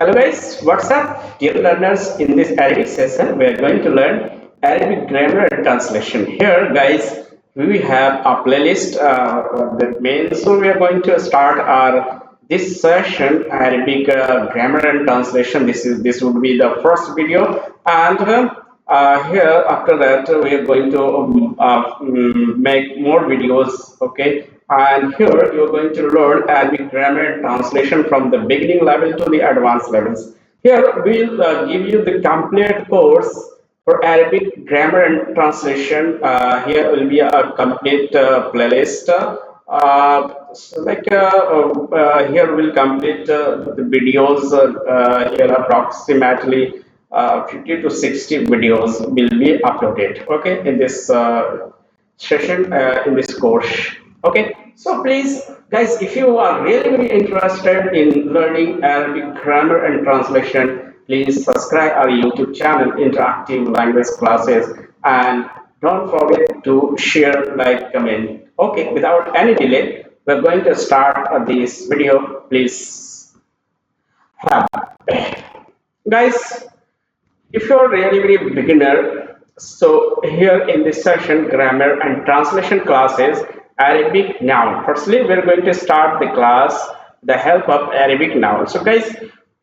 Hello guys, what's up? Dear learners, in this Arabic session, we are going to learn Arabic grammar and translation. Here guys, we have a playlist that means so we are going to start our this session Arabic grammar and translation. This would be the first video, and here after that we are going to make more videos. Okay, and here you're going to learn Arabic grammar and translation from the beginning level to the advanced levels. Here we'll give you the complete course for Arabic grammar and translation. Here will be a complete playlist. Here we'll complete the videos. Here approximately 50 to 60 videos will be uploaded. Okay, in this session, in this course. Okay, so please guys, if you are really very interested in learning Arabic grammar and translation, please subscribe our YouTube channel Interactive Language Classes, and don't forget to share, like, comment. Okay, without any delay, we're going to start this video. Please have, guys, if you're really very beginner, so here in this session grammar and translation classes Arabic noun. Firstly, we're going to start the class the help of Arabic noun. So guys,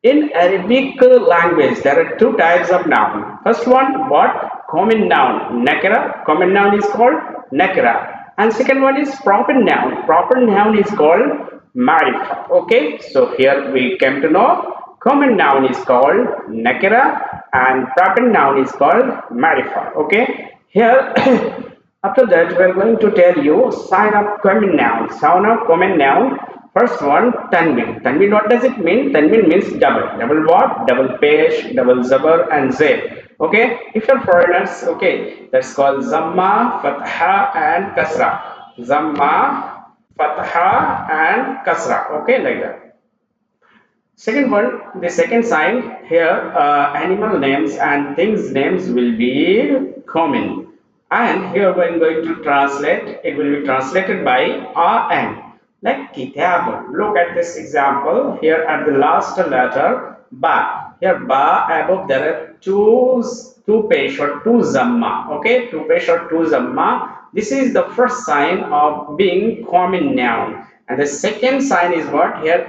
in Arabic language there are two types of noun. First one, what? Common noun, nakira. Common noun is called nakira, and second one is proper noun. Proper noun is called marifa. Okay, so here we came to know common noun is called nakira and proper noun is called marifa. Okay, here after that we are going to tell you sign of common noun. Sound of common noun. First one, tanwin. Tanwin, what does it mean? Tanwin means double. Double what? Double pesh, double zabar and zay. Okay, if you're foreigners, okay, that's called zamma, fatha and kasra. Zamma, fatha and kasra. Okay, like that. Second one, the second sign here, animal names and things names will be common. And here when going to translate, it will be translated by an. Like kitab. Look at this example here at the last letter ba. Here ba above there are two pesh or two zamma. Okay, two pesh or two zamma. This is the first sign of being common noun. And the second sign is what? Here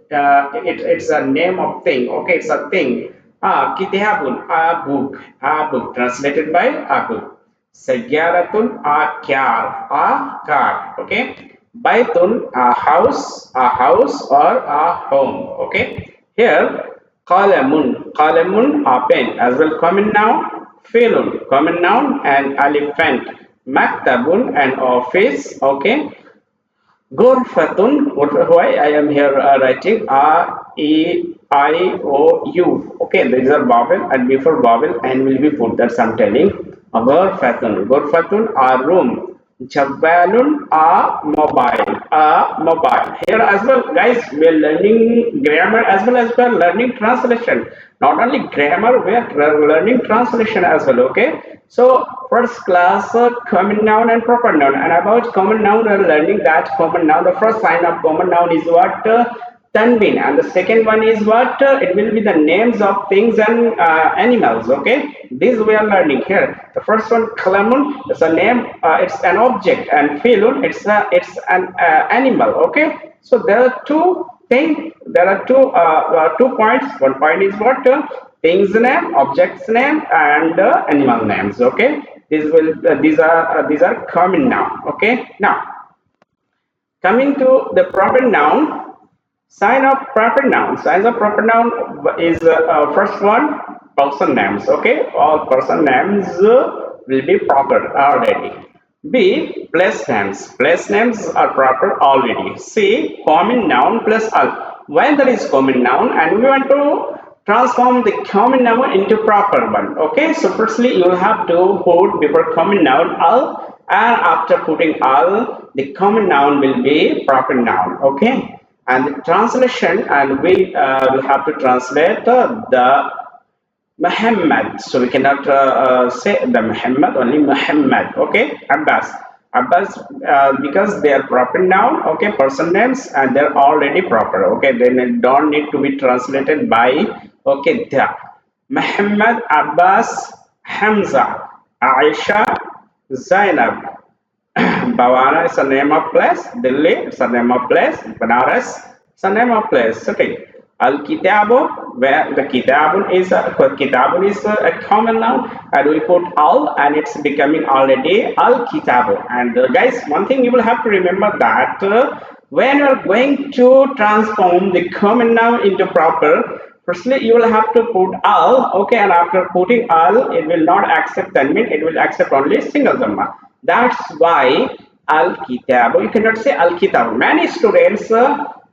it's a name of thing. Okay, it's a thing. Kitabun, a book, translated by a book. Sayyaratun, a car. Okay. Baitun, a house or a home. Okay. Here, qalamun, a pen, as well common noun. Filun, common noun, and elephant. Maktabun, an office. Okay. Gorfatun, why I am here writing A-E-I-O-U. Okay, these are vowel, and before vowel and will be put. That's I'm telling. Gorfatun, a room. Jabbalun, a mobile. Here as well, guys, we are learning grammar as well as we are learning translation. Not only grammar, we are learning translation as well. Okay. So first class common noun and proper noun, and about common noun we are learning that common noun, the first sign of common noun is what? Tanwin, and the second one is what? It will be the names of things and animals. Okay, this we are learning here. The first one, kalamun, is a name, it's an object, and filun, it's an animal. Okay, so there are two things, there are two points. One point is what? Things name, objects name, and animal names. Okay, these are common noun. Okay, now coming to the proper noun. Sign of proper noun. Signs of proper noun is first one, person names. Okay, all person names will be proper already. B, place names. Place names are proper already. C, common noun plus al. When there is common noun and we want to transform the common noun into proper one. Okay, so firstly you will have to put before common noun al, and after putting al, the common noun will be proper noun. Okay, and the translation, and we will have to translate the Muhammad. So we cannot say the Muhammad, only Muhammad. Okay, Abbas. Abbas, because they are proper noun, okay, person names, and they're already proper, okay, they don't need to be translated by, okay, the. Muhammad, Abbas, Hamza, Aisha, Zainab. Bhavana is a name of place. Delhi is a name of place. Banaras is a name of place. Okay. Al Kitabu, where the Kitabun is a common noun, and we put al, and it's becoming already Al Kitabu. And guys, one thing you will have to remember that when you are going to transform the common noun into proper, firstly you will have to put al, okay, and after putting al, it will not accept tanween, it will accept only single dhamma. That's why Al Kitab. You cannot say Al Kitab. Many students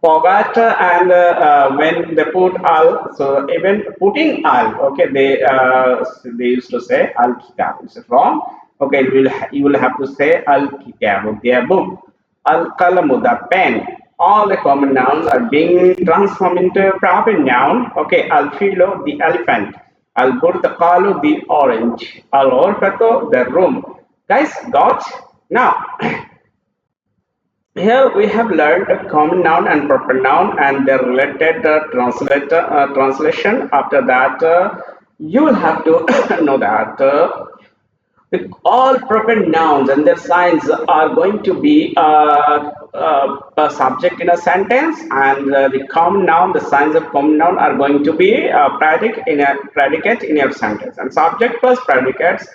forgot and when they put Al, so even putting Al, okay, they used to say Al Kitab. It's wrong. Okay, you will have to say Al Kitab, their book. Al Kalamu, the pen. All the common nouns are being transformed into proper noun. Okay, Al Filo, the elephant. Al Burtaqalu, the orange. Al Orfato, the room. Guys, got? Now, here we have learned a common noun and proper noun and their related translation. After that, you will have to know that all proper nouns and their signs are going to be a subject in a sentence, and the common noun, the signs of common noun are going to be predicate in your sentence. And subject plus predicates.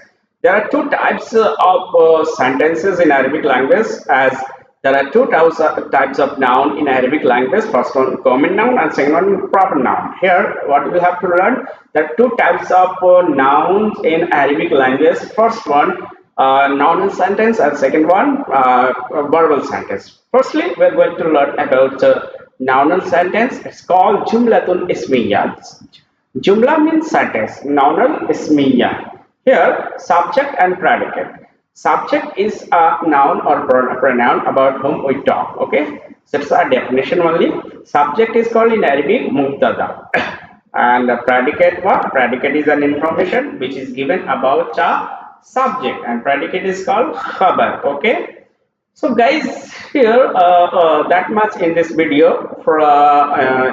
There are two types of sentences in Arabic language, as there are two types of noun in Arabic language. First one common noun and second one proper noun. Here, what we have to learn, there are two types of nouns in Arabic language. First one noun sentence, and second one verbal sentence. Firstly, we are going to learn about noun sentence. It's called Jumlatun Ismiyat. Jumla means sentence. Noun Ismiyat. Here, subject and predicate. Subject is a noun or pronoun about whom we talk. Okay, so it's a definition only. Subject is called in Arabic mubtada, and predicate what? Predicate is an information which is given about a subject, and predicate is called khabar. Okay. So guys, here that much in this video. For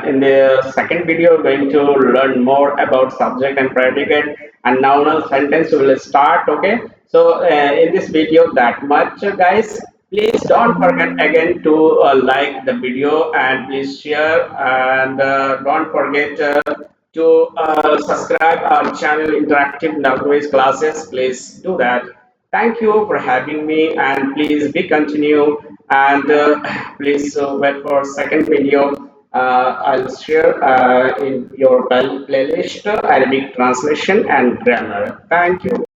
in the second video, we're going to learn more about subject and predicate and noun sentence. We will start. Okay. So in this video, that much, guys. Please don't forget again to like the video and please share, and don't forget to subscribe our channel Interactive Language Classes. Please do that. Thank you for having me, and please be continue, and please wait for second video. I'll share in your playlist Arabic translation and grammar. Thank you.